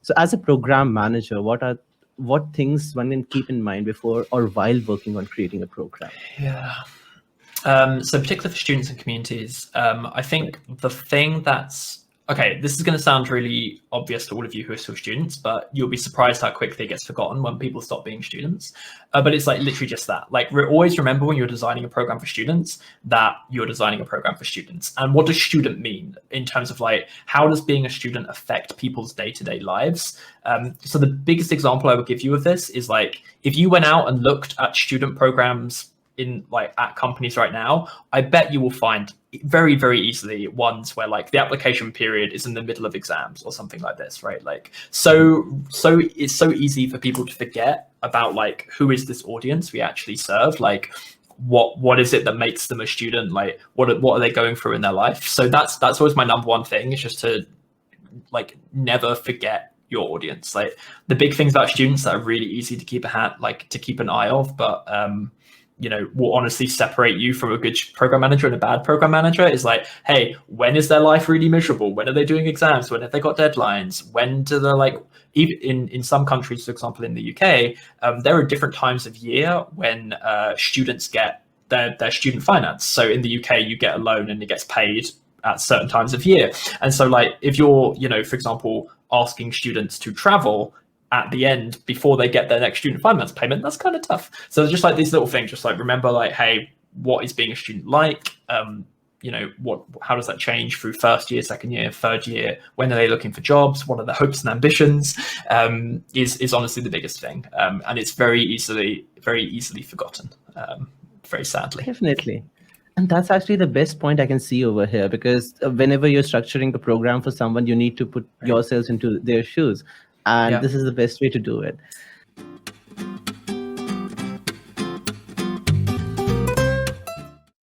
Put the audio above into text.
So as a program manager, what things one can keep in mind before or while working on creating a program? Yeah. So particularly for students and communities, I think the thing that's, okay, this is going to sound really obvious to all of you who are still students, but you'll be surprised how quickly it gets forgotten when people stop being students. But it's like literally just that. Like always remember when you're designing a program for students that you're designing a program for students. And what does student mean in terms of like, how does being a student affect people's day-to-day lives? So the biggest example I would give you of this is like, if you went out and looked at student programs in like at companies right now, I bet you will find very, very easily ones where like the application period is in the middle of exams or something like this, right? Like, so it's so easy for people to forget about like, who is this audience we actually serve? Like, what is it that makes them a student? Like, what are they going through in their life? So that's always my number one thing, is just to like never forget your audience. Like the big things about students that are really easy to keep an eye of, but will honestly separate you from a good program manager and a bad program manager is like, hey, when is their life really miserable? When are they doing exams? When have they got deadlines? When do they like, even in some countries, for example, in the UK, there are different times of year when students get their student finance. So in the UK, you get a loan and it gets paid at certain times of year. And so like, if you're, for example, asking students to travel at the end before they get their next student finance payment, that's kind of tough. So just like these little things, just like remember like, hey, what is being a student like? How does that change through first year, second year, third year? When are they looking for jobs? What are their hopes and ambitions? Is honestly the biggest thing. And it's very easily forgotten, very sadly. Definitely. And that's actually the best point I can see over here, because whenever you're structuring a program for someone, you need to put yourselves into their shoes. And this is the best way to do it.